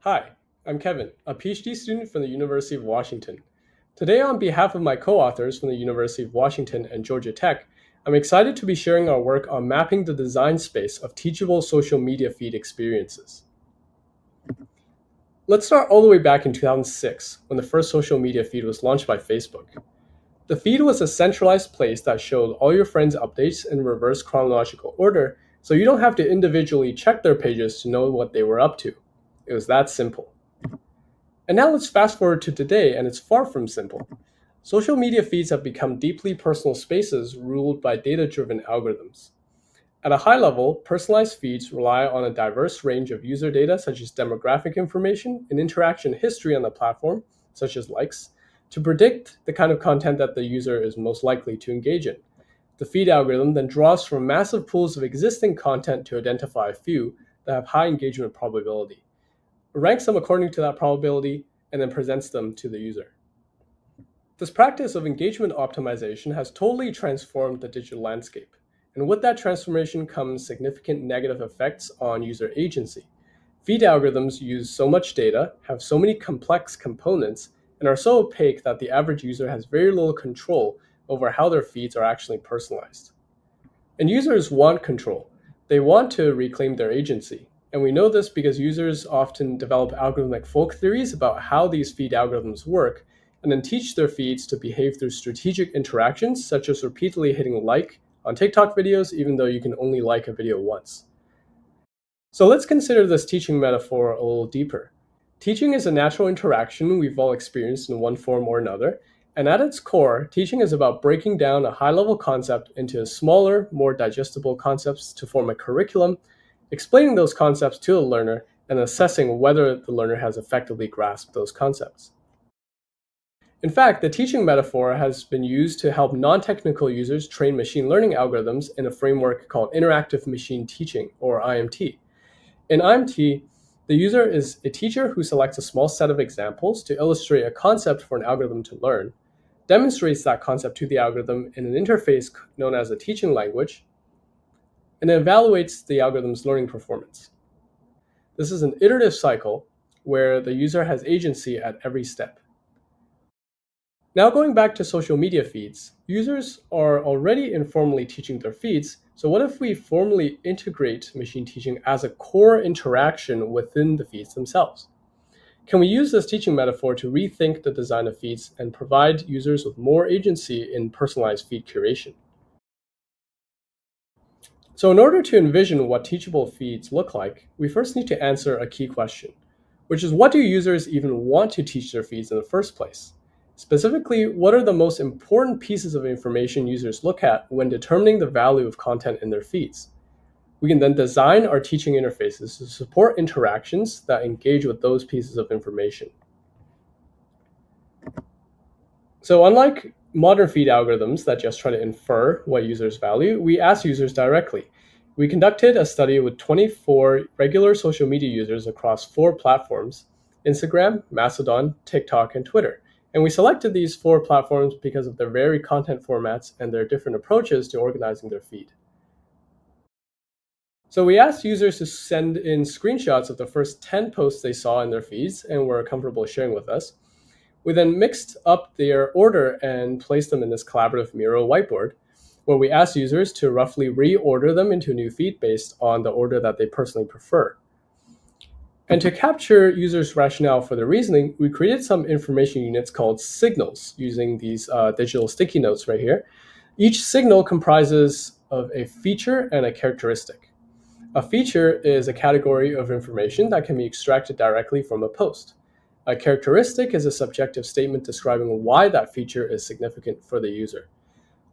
Hi, I'm Kevin, a PhD student from the University of Washington. Today, on behalf of my co-authors from the University of Washington and Georgia Tech, I'm excited to be sharing our work on mapping the design space of teachable social media feed experiences. Let's start all the way back in 2006, when the first social media feed was launched by Facebook. The feed was a centralized place that showed all your friends' updates in reverse chronological order, so you don't have to individually check their pages to know what they were up to. It was that simple. And now let's fast forward to today, and it's far from simple. Social media feeds have become deeply personal spaces ruled by data-driven algorithms. At a high level, personalized feeds rely on a diverse range of user data such as demographic information and interaction history on the platform, such as likes, to predict the kind of content that the user is most likely to engage in. The feed algorithm then draws from massive pools of existing content to identify a few that have high engagement probability, ranks them according to that probability, and then presents them to the user. This practice of engagement optimization has totally transformed the digital landscape. And with that transformation comes significant negative effects on user agency. Feed algorithms use so much data, have so many complex components, and are so opaque that the average user has very little control over how their feeds are actually personalized. And users want control. They want to reclaim their agency. And we know this because users often develop algorithmic folk theories about how these feed algorithms work, and then teach their feeds to behave through strategic interactions, such as repeatedly hitting like on TikTok videos, even though you can only like a video once. So let's consider this teaching metaphor a little deeper. Teaching is a natural interaction we've all experienced in one form or another, and at its core, teaching is about breaking down a high-level concept into smaller, more digestible concepts to form a curriculum, explaining those concepts to the learner, and assessing whether the learner has effectively grasped those concepts. In fact, the teaching metaphor has been used to help non-technical users train machine learning algorithms in a framework called interactive machine teaching, or IMT. In IMT, the user is a teacher who selects a small set of examples to illustrate a concept for an algorithm to learn, demonstrates that concept to the algorithm in an interface known as a teaching language, and then evaluates the algorithm's learning performance. This is an iterative cycle where the user has agency at every step. Now going back to social media feeds, users are already informally teaching their feeds, so what if we formally integrate machine teaching as a core interaction within the feeds themselves? Can we use this teaching metaphor to rethink the design of feeds and provide users with more agency in personalized feed curation? So in order to envision what teachable feeds look like, we first need to answer a key question, which is what do users even want to teach their feeds in the first place? Specifically, what are the most important pieces of information users look at when determining the value of content in their feeds? We can then design our teaching interfaces to support interactions that engage with those pieces of information. So unlike modern feed algorithms that just try to infer what users value, we ask users directly. We conducted a study with 24 regular social media users across 4 platforms: Instagram, Mastodon, TikTok, and Twitter. And we selected these 4 platforms because of their varied content formats and their different approaches to organizing their feed. So we asked users to send in screenshots of the first 10 posts they saw in their feeds and were comfortable sharing with us. We then mixed up their order and placed them in this collaborative Miro whiteboard, where we asked users to roughly reorder them into a new feed based on the order that they personally prefer. And to capture users' rationale for their reasoning, we created some information units called signals using these digital sticky notes right here. Each signal comprises of a feature and a characteristic. A feature is a category of information that can be extracted directly from a post. A characteristic is a subjective statement describing why that feature is significant for the user.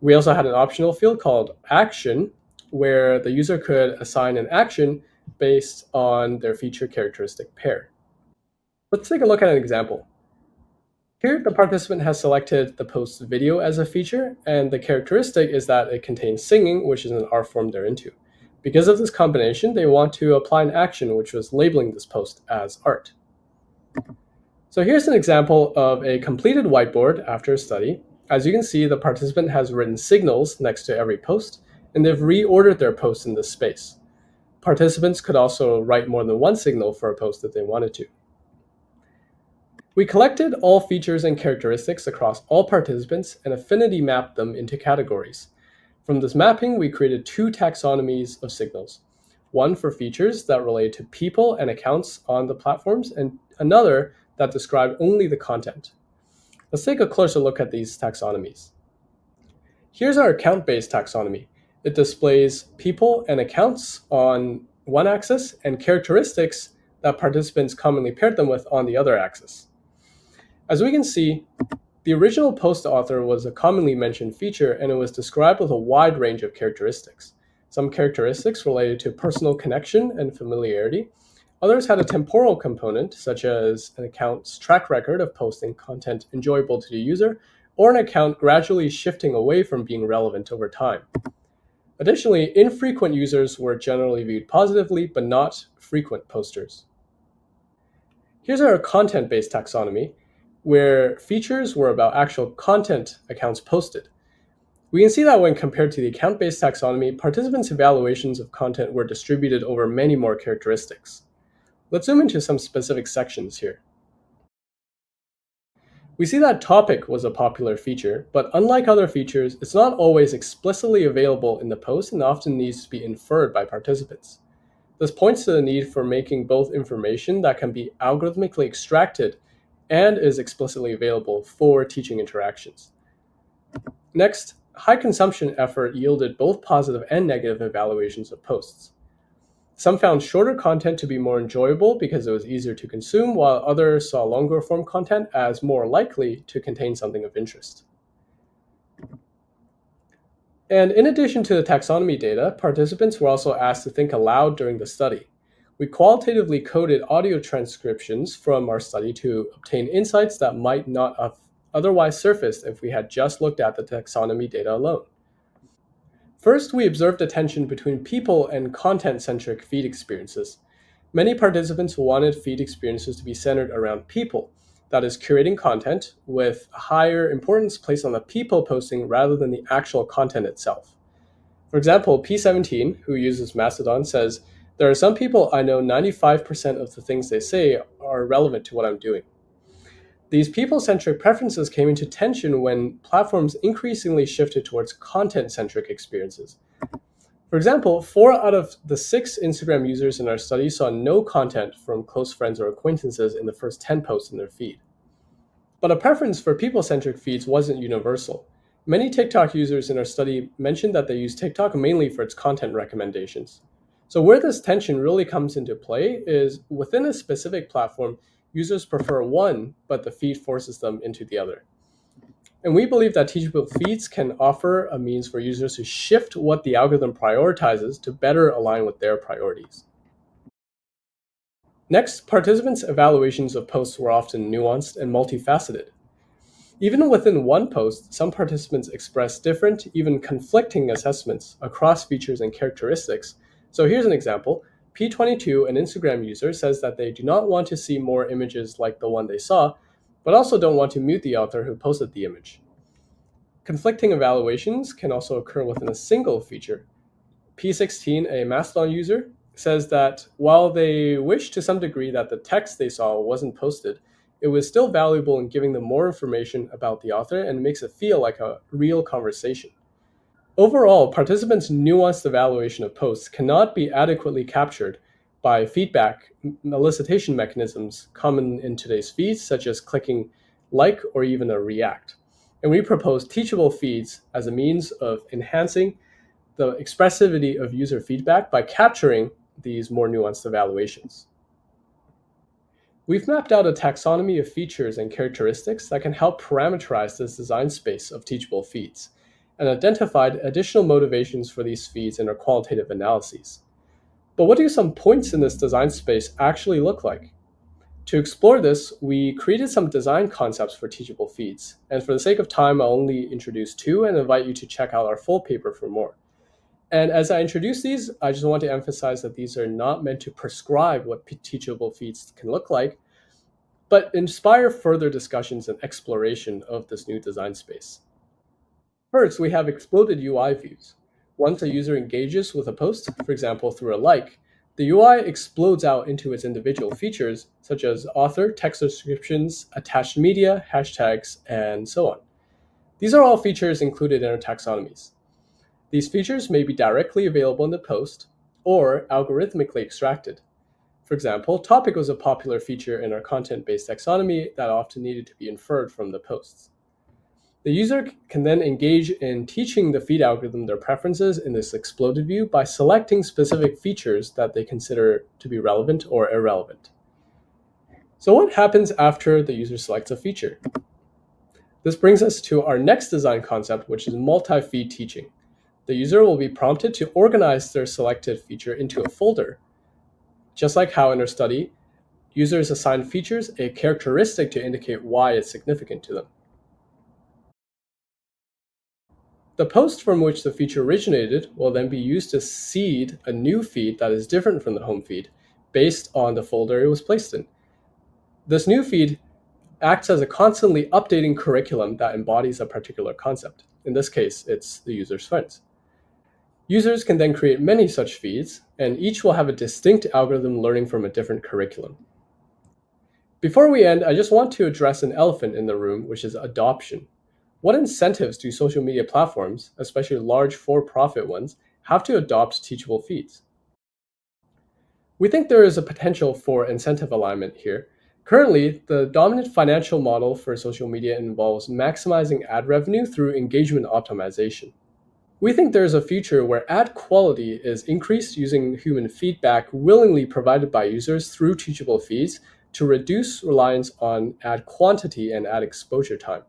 We also had an optional field called action, where the user could assign an action based on their feature characteristic pair. Let's take a look at an example. Here, the participant has selected the post video as a feature, and the characteristic is that it contains singing, which is an art form they're into. Because of this combination, they want to apply an action, which was labeling this post as art. So here's an example of a completed whiteboard after a study. As you can see, the participant has written signals next to every post, and they've reordered their posts in this space. Participants could also write more than one signal for a post if they wanted to. We collected all features and characteristics across all participants and affinity mapped them into categories. From this mapping, we created two taxonomies of signals, one for features that relate to people and accounts on the platforms, and another that described only the content. Let's take a closer look at these taxonomies. Here's our account-based taxonomy. It displays people and accounts on one axis and characteristics that participants commonly paired them with on the other axis. As we can see, the original post author was a commonly mentioned feature, and it was described with a wide range of characteristics. Some characteristics related to personal connection and familiarity. Others had a temporal component, such as an account's track record of posting content enjoyable to the user, or an account gradually shifting away from being relevant over time. Additionally, infrequent users were generally viewed positively, but not frequent posters. Here's our content-based taxonomy, where features were about actual content accounts posted. We can see that when compared to the account-based taxonomy, participants' evaluations of content were distributed over many more characteristics. Let's zoom into some specific sections here. We see that topic was a popular feature, but unlike other features, it's not always explicitly available in the post and often needs to be inferred by participants. This points to the need for making both information that can be algorithmically extracted and is explicitly available for teaching interactions. Next, high consumption effort yielded both positive and negative evaluations of posts. Some found shorter content to be more enjoyable because it was easier to consume, while others saw longer form content as more likely to contain something of interest. And in addition to the taxonomy data, participants were also asked to think aloud during the study. We qualitatively coded audio transcriptions from our study to obtain insights that might not have otherwise surfaced if we had just looked at the taxonomy data alone. First, we observed a tension between people and content-centric feed experiences. Many participants wanted feed experiences to be centered around people, that is, curating content with higher importance placed on the people posting rather than the actual content itself. For example, P17, who uses Mastodon, says, "There are some people I know 95% of the things they say are relevant to what I'm doing." These people-centric preferences came into tension when platforms increasingly shifted towards content-centric experiences. For example, 4 out of the 6 Instagram users in our study saw no content from close friends or acquaintances in the first 10 posts in their feed. But a preference for people-centric feeds wasn't universal. Many TikTok users in our study mentioned that they use TikTok mainly for its content recommendations. So where this tension really comes into play is within a specific platform, users prefer one, but the feed forces them into the other. And we believe that teachable feeds can offer a means for users to shift what the algorithm prioritizes to better align with their priorities. Next, participants' evaluations of posts were often nuanced and multifaceted. Even within one post, some participants expressed different, even conflicting assessments across features and characteristics. So here's an example. P22, an Instagram user, says that they do not want to see more images like the one they saw, but also don't want to mute the author who posted the image. Conflicting evaluations can also occur within a single feature. P16, a Mastodon user, says that while they wish to some degree that the text they saw wasn't posted, it was still valuable in giving them more information about the author and makes it feel like a real conversation. Overall, participants' nuanced evaluation of posts cannot be adequately captured by feedback elicitation mechanisms common in today's feeds, such as clicking like or even a react. And we propose teachable feeds as a means of enhancing the expressivity of user feedback by capturing these more nuanced evaluations. We've mapped out a taxonomy of features and characteristics that can help parameterize this design space of teachable feeds, and identified additional motivations for these feeds in our qualitative analyses. But what do some points in this design space actually look like? To explore this, we created some design concepts for teachable feeds, and for the sake of time, I'll only introduce 2 and invite you to check out our full paper for more. And as I introduce these, I just want to emphasize that these are not meant to prescribe what teachable feeds can look like, but inspire further discussions and exploration of this new design space. First, we have exploded UI views. Once a user engages with a post, for example through a like, The UI explodes out into its individual features, such as author, text descriptions, attached media, hashtags, and so on. These are all features included in our taxonomies. These features may be directly available in the post or algorithmically extracted. For example, topic was a popular feature in our content-based taxonomy that often needed to be inferred from the posts. The user can then engage in teaching the feed algorithm their preferences in this exploded view by selecting specific features that they consider to be relevant or irrelevant. So what happens after the user selects a feature? This brings us to our next design concept, which is multi-feed teaching. The user will be prompted to organize their selected feature into a folder. Just like how in our study, users assign features a characteristic to indicate why it's significant to them. The post from which the feature originated will then be used to seed a new feed that is different from the home feed based on the folder it was placed in. This new feed acts as a constantly updating curriculum that embodies a particular concept. In this case, it's the user's friends. Users can then create many such feeds, and each will have a distinct algorithm learning from a different curriculum. Before we end, I just want to address an elephant in the room, which is adoption. What incentives do social media platforms, especially large for-profit ones, have to adopt teachable feeds? We think there is a potential for incentive alignment here. Currently, the dominant financial model for social media involves maximizing ad revenue through engagement optimization. We think there is a future where ad quality is increased using human feedback willingly provided by users through teachable feeds to reduce reliance on ad quantity and ad exposure time.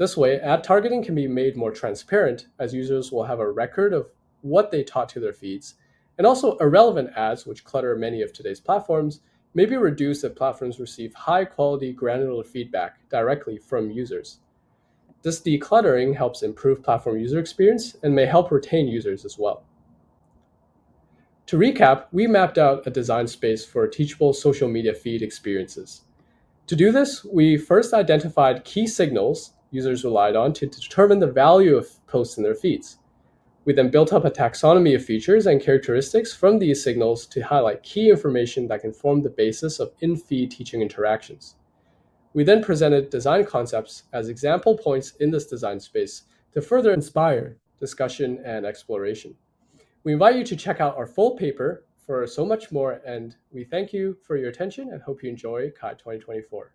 This way, ad targeting can be made more transparent as users will have a record of what they taught to their feeds, and also irrelevant ads, which clutter many of today's platforms, may be reduced if platforms receive high-quality granular feedback directly from users. This decluttering helps improve platform user experience and may help retain users as well. To recap, we mapped out a design space for teachable social media feed experiences. To do this, we first identified key signals users relied on to determine the value of posts in their feeds. We then built up a taxonomy of features and characteristics from these signals to highlight key information that can form the basis of in-feed teaching interactions. We then presented design concepts as example points in this design space to further inspire discussion and exploration. We invite you to check out our full paper for so much more, and we thank you for your attention and hope you enjoy KITE 2024.